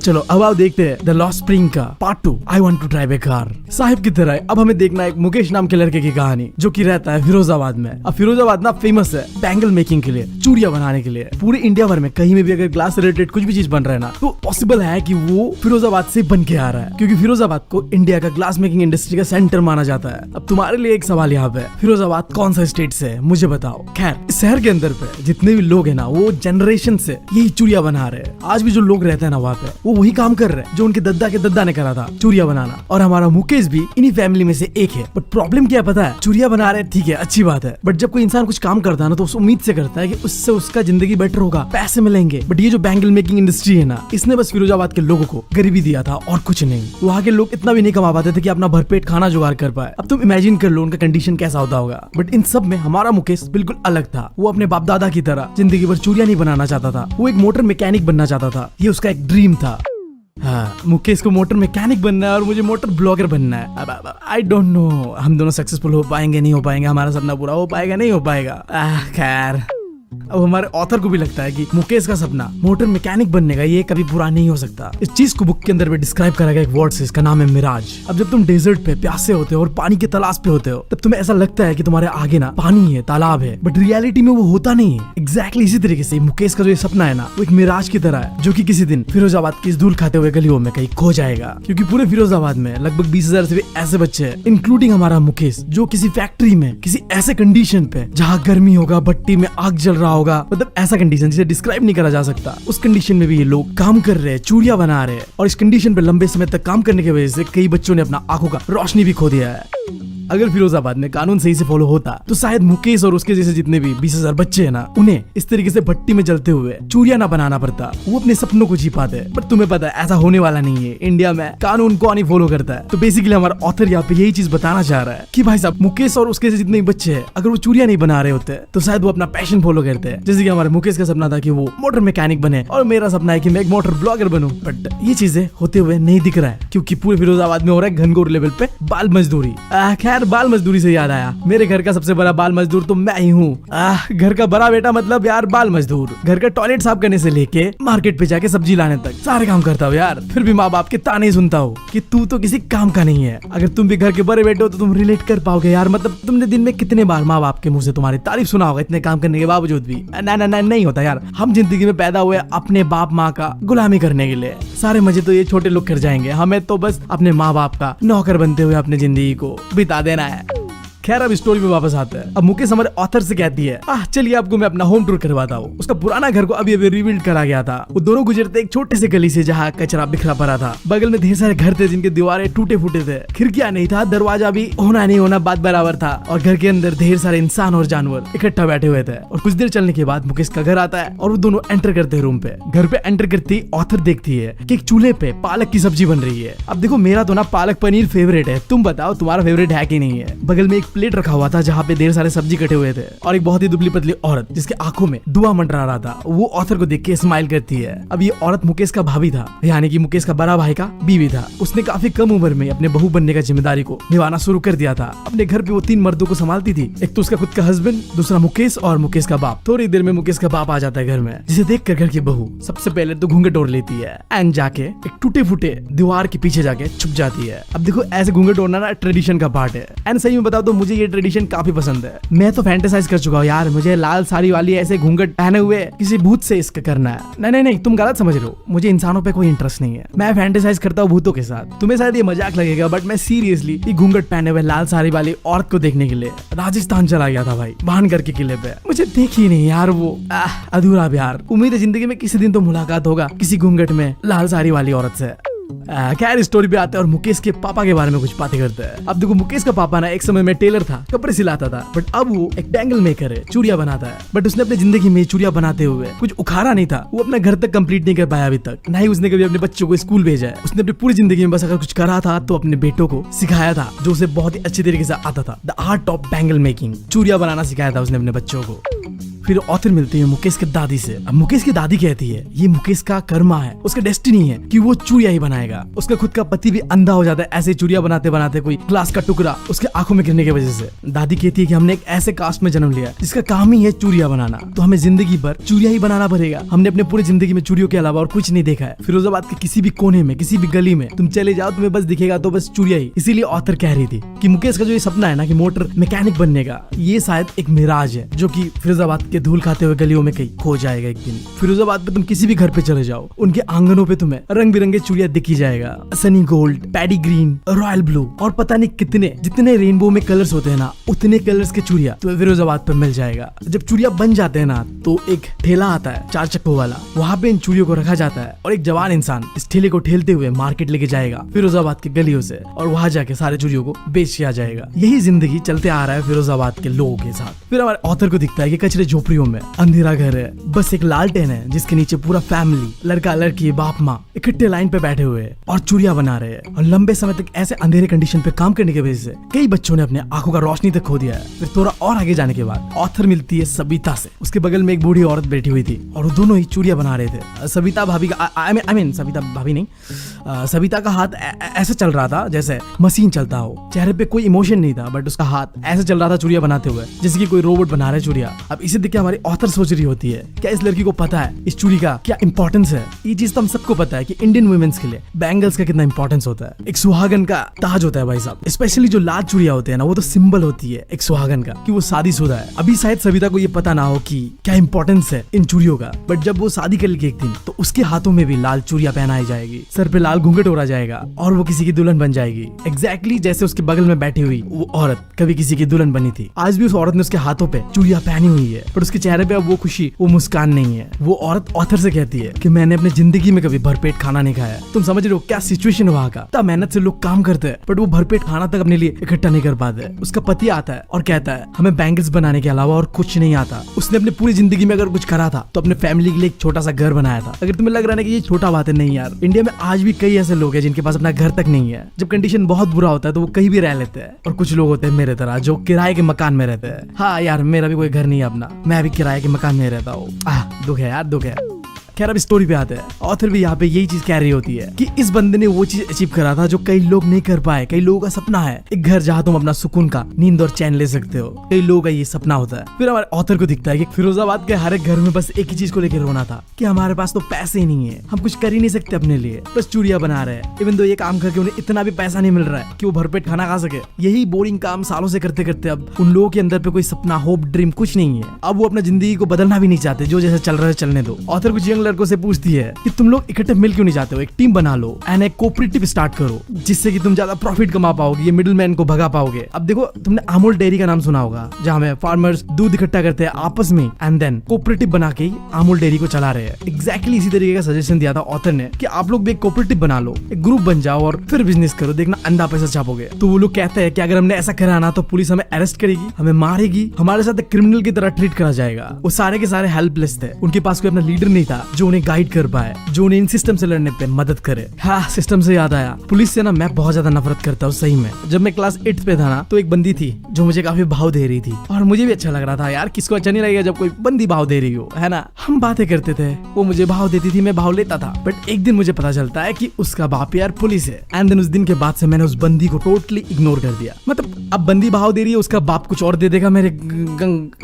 चलो अब आप देखते हैं द लॉस्ट स्प्रिंग का part 2 I want to drive a car. साहिब की तरह अब हमें देखना है एक मुकेश नाम के लड़के की कहानी जो कि रहता है फिरोजाबाद में। अब फिरोजाबाद ना फेमस है बैंगल मेकिंग के लिए, चूड़ियां बनाने के लिए। पूरे इंडिया भर में कहीं में भी अगर ग्लास रिलेटेड कुछ भी चीज बन रहा है ना तो पॉसिबल है कि वो फिरोजाबाद से बन के आ रहा है, क्योंकि फिरोजाबाद को इंडिया का ग्लास मेकिंग इंडस्ट्री का सेंटर माना जाता है। अब तुम्हारे लिए एक सवाल यहाँ पे, फिरोजाबाद कौन सा स्टेट से है मुझे बताओ। खैर इस शहर के अंदर पे जितने भी लोग है ना वो जनरेशन से यही चूड़ियां बना रहे हैं। आज भी जो लोग रहते हैं ना वहाँ पे वो वही काम कर रहे हैं जो उनके दद्दा के दद्दा ने करा था, चूड़ियां बनाना। और हमारा मुकेश भी इन्हीं फैमिली में से एक है। बट प्रॉब्लम क्या पता है, चूड़ियां बना रहे हैं ठीक है अच्छी बात है, बट जब कोई इंसान कुछ काम करता है ना तो उस उम्मीद से करता है कि उससे उसका जिंदगी बेटर होगा, पैसे मिलेंगे। बट ये जो बैंगल मेकिंग इंडस्ट्री है ना इसने बस फिरोजाबाद के लोगों को गरीबी दिया था और कुछ नहीं। वहाँ के लोग इतना भी नहीं कमा पाते थे कि अपना भरपेट खाना जुगाड़ कर पाए। अब तुम इमेजिन कर लो उनका कंडीशन कैसा होता होगा। बट इन सब में हमारा मुकेश बिल्कुल अलग था। वो अपने बाप दादा की तरह जिंदगी भर चूड़ियां नहीं बनाना चाहता था, वो एक मोटर मैकेनिक बनना चाहता था। ये उसका एक ड्रीम था। हाँ, मुकेश को मोटर मैकेनिक बनना है और मुझे मोटर ब्लॉगर बनना है। आई डोंट नो हम दोनों सक्सेसफुल हो पाएंगे नहीं हो पाएंगे, हमारा सपना पूरा हो पाएगा नहीं हो पाएगा। खैर अब हमारे ऑथर को भी लगता है कि मुकेश का सपना मोटर मैकेनिक बनने का ये कभी पूरा नहीं हो सकता। इस चीज को बुक के अंदर भी डिस्क्राइब करा गया एक वर्ड से, इसका नाम है मिराज। अब जब तुम डेजर्ट पे प्यासे होते हो और पानी की तलाश पे होते हो तब तुम्हें ऐसा लगता है कि तुम्हारे आगे ना पानी है, तालाब है, बट रियलिटी में वो होता नहीं है। एग्जैक्टली इसी तरीके से मुकेश का जो ये सपना है ना वो एक मिराज की तरह है जो कि किसी दिन फिरोजाबाद की इस धूल खाते हुए गलियों में कहीं खो जाएगा। क्योंकि पूरे फिरोजाबाद में लगभग 20,000 से भी ऐसे बच्चे हैं इंक्लूडिंग हमारा मुकेश जो किसी फैक्ट्री में किसी ऐसे कंडीशन पे जहाँ गर्मी होगा, भट्टी में आग जल रहा होगा, मतलब ऐसा कंडीशन जिसे डिस्क्राइब नहीं करा जा सकता, उस कंडीशन में भी ये लोग काम कर रहे हैं, चूड़ियां बना रहे हैं। और इस कंडीशन पे लंबे समय तक काम करने की वजह से कई बच्चों ने अपना आंखों का रोशनी भी खो दिया है। अगर फिरोजाबाद में कानून सही से फॉलो होता तो शायद मुकेश और उसके जैसे जितने भी 20,000 बच्चे हैं ना उन्हें इस तरीके से भट्टी में जलते हुए चूड़ियां ना बनाना पड़ता, वो अपने सपनों को जी पाते। बट तुम्हें पता है ऐसा होने वाला नहीं है। इंडिया में कानून कौन ही फॉलो करता है। तो बेसिकली हमारा ऑथर यहाँ पे यही चीज बताना चाह रहा है कि भाई साहब मुकेश और उसके जितने भी बच्चे हैं अगर वो चूड़ियां नहीं बना रहे होते तो शायद वो अपना पैशन फॉलो करते हैं। जैसे कि हमारे मुकेश का सपना था कि वो मोटर मैकेनिक बने और मेरा सपना है कि मैं एक मोटर ब्लॉगर बनूं। बट ये चीजें होते हुए नहीं दिख रहा है क्योंकि पूरे फिरोजाबाद में हो रहा है घनघोर लेवल पे बाल मजदूरी। खैर बाल मजदूरी से याद आया, मेरे घर का सबसे बड़ा बाल मजदूर तो मैं ही हूँ। घर का बड़ा बेटा मतलब यार बाल मजदूर। घर का टॉयलेट साफ करने से लेके मार्केट पे जाके सब्जी लाने तक सारे काम करता हूँ यार। फिर भी माँ बाप के ताने सुनता हूँ कि तू तो किसी काम का नहीं है। अगर तुम भी घर के बड़े बेटे हो तो तुम रिलेट कर पाओगे यार। मतलब तुमने दिन में कितने बार माँ बाप के मुंह से तुम्हारी तारीफ सुना होगा इतने काम करने के बावजूद भी। नहीं होता यार। हम जिंदगी में पैदा हुए अपने बाप माँ का गुलामी करने के लिए। सारे मजे तो ये छोटे लोग कर जाएंगे, हमें तो बस अपने माँ बाप का नौकर बनते हुए अपनी जिंदगी को बिता देना है। खैर अब स्टोरी में वापस आते हैं। अब मुकेश हमारे ऑथर से कहती है चलिए आपको मैं अपना होम टूर करवाता हूँ। उसका पुराना घर को अभी रिबिल्ड करा गया था। वो दोनों गुजरते एक छोटे से गली से जहाँ कचरा बिखरा पड़ा था। बगल में ढेर सारे घर थे जिनके दीवारें टूटे फूटे थे, खिड़कियां नहीं था, दरवाजा भी होना नहीं होना बात बराबर था। और घर के अंदर ढेर सारे इंसान और जानवर इकट्ठा बैठे हुए थे। और कुछ देर चलने के बाद मुकेश का घर आता है और वो दोनों एंटर करते हैं रूम पे। घर पे एंटर करते ही ऑथर देखती है कि एक चूल्हे पे पालक की सब्जी बन रही है। अब देखो मेरा तो ना पालक पनीर फेवरेट है, तुम बताओ तुम्हारा फेवरेट है कि नहीं है। बगल में एक प्लेट रखा हुआ था जहाँ पे ढेर सारे सब्जी कटे हुए थे और एक बहुत ही दुबली पतली औरत जिसके आंखों में धुआं मंडरा रहा था। वो ऑथर को देख के स्माइल करती है। अब ये औरत मुकेश का भाभी था, यानी कि मुकेश का बड़ा भाई का बीवी था। उसने काफी कम उम्र में अपने बहू बनने का जिम्मेदारी को निभाना शुरू कर दिया था। अपने घर पे वो 3 मर्दों को संभालती थी, एक तो उसका खुद का हस्बैंड, दूसरा मुकेश और मुकेश का बाप। थोड़ी देर में मुकेश का बाप आ जाता है घर में, जिसे देख कर घर की बहू सबसे पहले तो घूंघट ओढ़ लेती है एंड जाके एक टूटे फूटे दीवार के पीछे जाके छुप जाती है। अब देखो ऐसे घूंघट ओढ़ना ना ट्रेडिशन का पार्ट है एंड सही में बताओ तो मुझे ये ट्रेडिशन काफी पसंद है। मैं तो फैंटेसाइज कर चुका हूँ यार, मुझे लाल साड़ी वाली ऐसे घूंघट पहने हुए किसी भूत से इसका करना है। नहीं तुम गलत समझ रहे हो, मुझे इंसानों पे कोई इंटरेस्ट नहीं है। मैं फैंटेसाइज करता हूँ भूतों के साथ। तुम्हें शायद ये मजाक लगेगा बट मैं सीरियसली ये घूंघट पहने हुए लाल साड़ी वाली औरत को देखने के लिए राजस्थान चला गया था भाई, भानगढ़ के किले पे। मुझे देखी नहीं यार वो अधूरा प्यार। उम्मीद है जिंदगी में किसी दिन तो मुलाकात होगा किसी घूंघट में लाल साड़ी वाली औरत से। खैर स्टोरी पे आते हैं और मुकेश के पापा के बारे में कुछ बातें करते हैं। अब देखो मुकेश का पापा ना एक समय में टेलर था, कपड़े सिलाता था, बट अब वो एक बैंगल मेकर है, चूड़ियां बनाता है। बट उसने अपनी जिंदगी में चूड़ियां बनाते हुए कुछ उखाड़ा नहीं था। वो अपना घर तक कंप्लीट नहीं कर पाया अभी तक, ना ही उसने कभी अपने बच्चों को स्कूल भेजा है। उसने अपनी पूरी जिंदगी में बस अगर कुछ करा था तो अपने बेटों को सिखाया था जो उसे बहुत ही अच्छी तरीके से आता था। The art of bangle making, चूड़ियां बनाना सिखाया था उसने अपने बच्चों को। फिर ऑथर मिलती है मुकेश के दादी से। अब मुकेश की दादी कहती है ये मुकेश का कर्मा है, उसका डेस्टिनी है कि वो चूड़िया ही बनाएगा। उसका खुद का पति भी अंधा हो जाता है ऐसे चूड़िया बनाते बनाते, कोई ग्लास का टुकड़ा उसके आंखों में गिरने की वजह से। दादी कहती है कि हमने एक ऐसे कास्ट में जन्म लिया जिसका काम ही है चूड़िया बनाना, तो हमें जिंदगी भर चूड़िया ही बनाना पड़ेगा। हमने अपने पूरी जिंदगी में चूड़ियों के अलावा और कुछ नहीं देखा है। फिरोजाबाद के किसी भी कोने में, किसी भी गली में तुम चले जाओ, तुम्हें बस दिखेगा तो बस चूड़िया ही। इसीलिए ऑथर कह रही थी कि मुकेश का जो ये सपना है ना कि मोटर मैकेनिक बनने का, ये शायद एक मिराज है जो कि फिरोजाबाद के धूल खाते हुए गलियों में कहीं खो जाएगा एक दिन। फिरोजाबाद में तुम किसी भी घर पे चले जाओ, उनके आंगनों पे तुम्हें रंग बिरंगे चूड़िया दिखी जाएगा। Sunny gold, paddy green, royal blue और पता नहीं कितने, जितने रेनबो में कलर्स होते हैं ना उतने कलर्स के चूड़िया तुम्हें फिरोजाबाद पे मिल जाएगा। जब चूड़िया बन जाते हैं ना तो एक ठेला आता है 4 चक्कों वाला, वहाँ पे इन चूड़ियों को रखा जाता है और एक जवान इंसान इस ठेले को ठेलते हुए मार्केट लेके जाएगा फिरोजाबाद के गलियों से, और वहाँ जाके सारे चूड़ियों को बेच किया जाएगा। यही जिंदगी चलते आ रहा है फिरोजाबाद के लोगों के साथ। फिर हमारे ऑथर को दिखता है कि कचरे झोपड़ियों में अंधेरा घर है, बस एक लालटेन है जिसके नीचे पूरा फैमिली, लड़का लड़की बाप माँ इकट्ठे लाइन पे बैठे हुए हैं और चूड़िया बना रहे हैं। और लंबे समय तक ऐसे अंधेरे कंडीशन पे काम करने की वजह से कई बच्चों ने अपने आंखों का रोशनी तक खो दिया है। फिर थोड़ा और आगे जाने के बाद ऑथर मिलती है सविता से। उसके बगल में एक बूढ़ी औरत बैठी हुई थी और वो दोनों ही चूड़िया बना रहे थे। सविता भाभी का आई मीन सविता भाभी नहीं, सविता का हाथ ऐसे चल रहा था जैसे मशीन चलता हो। चेहरे पे कोई इमोशन नहीं था, बट उसका हाथ ऐसे चल रहा था चूड़िया बनाते हुए जैसे कि कोई रोबोट बना रहा है चूड़िया। अब इसे देख के हमारी ऑथर सोच रही होती है क्या इस लड़की को पता है इस चूड़ी का क्या इंपॉर्टेंस है। ये चीज तो हम सबको पता है कि इंडियन वुमेन्स के लिए बैंगल्स का कितना इंपॉर्टेंस होता है। एक सुहागन का ताज होता है भाई साहब, स्पेशली जो लाल चूड़िया होते हैं ना, वो तो सिंबल होती है एक सुहागन का कि वो शादीशुदा है। अभी शायद सविता को ये पता ना हो कि क्या इंपॉर्टेंस है इन चूड़ियों का, बट जब वो शादी कर लेगी एक दिन तो उसके हाथों में भी लाल चूड़िया पहनाई जाएगी, सर पे लाल घूंघट ओढ़ा जाएगा और वो किसी की दुल्हन बन जाएगी। एग्जैक्टली जैसे उसके बगल में बैठी हुई वो औरत कभी किसी की दुल्हन बनी थी। आज भी उस औरत ने उसके हाथों पे चूड़िया पहनी हुई है, पर उसके चेहरे पे अब वो खुशी, वो मुस्कान नहीं है। वो औरत ऑथर से कहती है कि मैंने अपनी जिंदगी में कभी भरपेट खाना नहीं खाया। तुम समझ रहे हो क्या सिचुएशन वहाँ का। तब मेहनत से लोग काम करते हैं बट वो भरपेट खाना तक अपने लिए इकट्ठा नहीं कर पाते। उसका पति आता है और कहता है हमें बैंगल्स बनाने के अलावा और कुछ नहीं आता। उसने अपनी पूरी जिंदगी में अगर कुछ करा था तो अपने फैमिली के लिए एक छोटा सा घर बनाया था। अगर तुम्हें लग रहा है कि ये छोटा बात है, नहीं यार, इंडिया में आज भी कई ऐसे लोग हैं जिनके पास अपना घर तक नहीं है। जब कंडीशन बहुत बुरा होता है तो वो कहीं भी रह लेते हैं, और कुछ लोग होते हैं मेरे तरह जो किराए के मकान में रहते हैं। हाँ यार, मेरा भी कोई घर नहीं है अपना, मैं भी किराए के मकान में रहता हूँ। दुख है यार, दुख है। खैर अब स्टोरी पे आते हैं। ऑथर भी यहाँ पे यही चीज कह रही होती है कि इस बंदे ने वो चीज अचीव करा था जो कई लोग नहीं कर पाए। कई लोगों का सपना है एक घर जहाँ तुम अपना सुकून का नींद और चैन ले सकते हो। कई लोगों का ये सपना होता है। फिर हमारे ऑथर को दिखता है कि फिरोजाबाद के हर एक घर में बस एक ही चीज को लेकर रोना था कि हमारे पास तो पैसे ही नहीं है, हम कुछ कर ही नहीं सकते अपने लिए, बस चूड़िया बना रहे हैं। इवन तो ये काम करके उन्हें इतना भी पैसा नहीं मिल रहा है कि वो भरपेट खाना खा सके। यही बोरिंग काम सालों से करते करते अब उन लोगों के अंदर पे कोई सपना, होप, ड्रीम कुछ नहीं है। अब वो अपना जिंदगी को बदलना भी नहीं चाहते, जो जैसे चल रहा है चलने दो। ऑथर कुछ यंग लड़कों से पूछती है कि तुम लोग इकट्ठे मिल क्यों नहीं जाते हो, एक टीम बना लो एंड एक कोऑपरेटिव स्टार्ट करो जिससे कि तुम ज्यादा प्रॉफिट कमा पाओगे, ये मिडिल मैन को भगा पाओगे। अब देखो, तुमने अमूल डेयरी का नाम सुना होगा जहाँ में फार्मर्स दूध इकट्ठा करते हैं आपस में एंड देन कोऑपरेटिव बना के अमूल डेयरी को चला रहे हैं। एग्जैक्टली इसी तरीके का सजेशन दिया था ऑथर ने कि आप लोग भी एक कोऑपरेटिव बना लो, एक ग्रुप बन जाओ और फिर बिजनेस करो, देखना अंधा पैसा छापोगे। तो वो लोग कहते हैं कि अगर हमने ऐसा करा ना तो पुलिस हमें अरेस्ट करेगी, हमें मारेगी, हमारे साथ एक क्रिमिनल की तरह ट्रीट करा जाएगा। वो सारे के सारे हेल्पलेस थे, उनके पास कोई अपना लीडर नहीं था जो उन्हें गाइड कर पाए, जो उन्हें सिस्टम से लड़ने पे मदद करे। हाँ, सिस्टम से याद आया, पुलिस से ना मैं बहुत ज्यादा नफरत करता हूँ सही में। जब मैं क्लास 8 पे था ना तो एक बंदी थी जो मुझे काफी भाव दे रही थी और मुझे भी अच्छा लग रहा था। यार किसको अच्छा नहीं लगेगा जब कोई बंदी भाव दे रही हो, है ना। हम बातें करते थे, वो मुझे भाव देती थी, मैं भाव लेता था। बट एक दिन मुझे पता चलता है कि उसका बाप यार पुलिस है। एंड देन उस दिन के बाद से मैंने उस बंदी को टोटली इग्नोर कर दिया। मतलब अब बंदी भाव दे रही है, उसका बाप कुछ और दे देगा, मेरे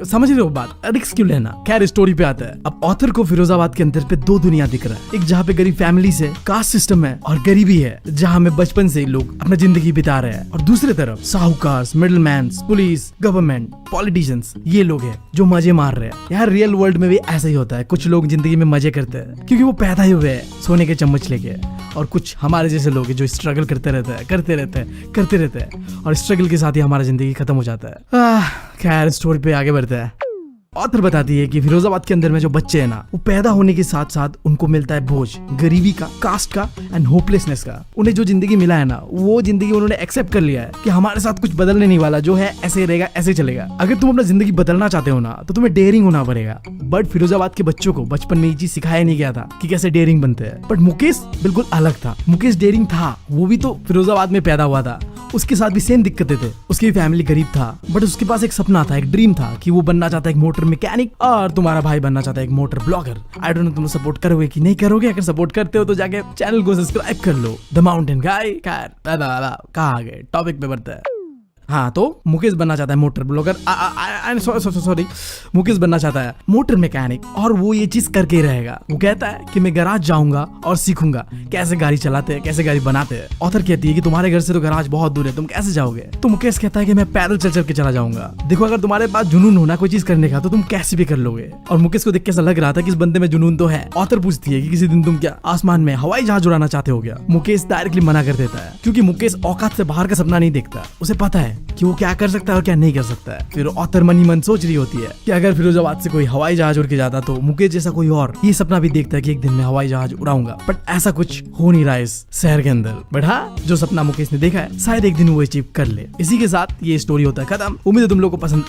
समझ रहे हो बात, रिस्क क्यों लेना। खैर स्टोरी पे आता है। अब ऑथर को फिरोजाबाद के अंदर पे दो दुनिया दिख रहा है, एक जहाँ पे गरीब फैमिली से कास्ट सिस्टम है और गरीबी है जहाँ में बचपन से ही लोग अपना जिंदगी बिता रहे हैं, और दूसरी तरफ साहूकार, मिडिलमैन, पुलिस, गवर्नमेंट, पॉलिटिशियंस, ये लोग हैं जो मजे मार रहे हैं। यार रियल वर्ल्ड में भी ऐसा ही होता है, कुछ लोग जिंदगी में मजे करते हैं क्योंकि वो पैदा ही हुए हैं सोने के चम्मच लेके, और कुछ हमारे जैसे लोग हैं जो स्ट्रगल करते रहते हैं और स्ट्रगल के साथ ही हमारा जिंदगी खत्म हो जाता है। खैर स्टोरी पे आगे बढ़ते हैं। ऑथर बताती है कि फिरोजाबाद के अंदर में जो बच्चे हैं ना, वो पैदा होने के साथ साथ उनको मिलता है बोझ, गरीबी का, कास्ट का एंड होपलेसनेस का। उन्हें जो जिंदगी मिला है ना, वो जिंदगी उन्होंने एक्सेप्ट कर लिया है कि हमारे साथ कुछ बदलने नहीं वाला, जो है ऐसे रहेगा, ऐसे चलेगा। अगर तुम अपना जिंदगी बदलना चाहते हो ना तो तुम्हें डेयरिंग होना पड़ेगा। बट फिरोजाबाद के बच्चों को बचपन में ये चीज सिखाया नहीं गया था कि कैसे डेयरिंग बनते हैं। बट मुकेश बिल्कुल अलग था। मुकेश डेयरिंग था, वो भी तो फिरोजाबाद में पैदा हुआ था, उसके साथ भी सेम दिक्कतें थे। उसकी फैमिली गरीब था, बट उसके पास एक सपना था, एक ड्रीम था कि वो बनना चाहता है एक मोटर मैकेनिक, और तुम्हारा भाई बनना चाहता है एक motor blogger. I don't know तुम सपोर्ट करोगे कि नहीं करोगे। अगर सपोर्ट करते हो तो जाके चैनल को सब्सक्राइब कर लो। द माउंटेन गाय। कहाँ आ गए, टॉपिक पे बढ़ते हैं। हाँ, तो मुकेश बनना चाहता है मोटर ब्लॉगर, सॉरी, मुकेश बनना चाहता है मोटर मैकेनिक, और वो ये चीज करके ही रहेगा। वो कहता है कि मैं गैराज जाऊंगा और सीखूंगा कैसे गाड़ी चलाते हैं, कैसे गाड़ी बनाते हैं। ऑथर कहती है कि तुम्हारे घर से तो गैराज बहुत दूर है, तुम कैसे जाओगे। तो मुकेश कहता है कि मैं पैदल चल चल के चला जाऊंगा। देखो, अगर तुम्हारे पास जुनून होना कोई चीज करने का तो तुम कैसे भी कर लोगे। और मुकेश को देख के ऐसा लग रहा था कि इस बंदे में जुनून तो है। ऑथर पूछती है कि किसी दिन तुम क्या आसमान में हवाई जहाज उड़ाना चाहते हो क्या। मुकेश डायरेक्टली मना कर देता है, क्योंकि मुकेश औकात से बाहर का सपना नहीं देखता। उसे पता है कि वो क्या कर सकता है और क्या नहीं कर सकता है। फिर ऑथर मनी मन सोच रही होती है कि अगर फिरोजाबाद से कोई हवाई जहाज उड़ के जाता तो मुकेश जैसा कोई और ये सपना भी देखता है कि एक दिन मैं हवाई जहाज उड़ाऊंगा। बट ऐसा कुछ हो नहीं रहा है इस शहर के अंदर। बट हाँ, जो सपना मुकेश ने देखा है शायद एक दिन वो अचीव कर ले। इसी के साथ ये स्टोरी होता है खत्म। उम्मीद है तुम लोग को पसंद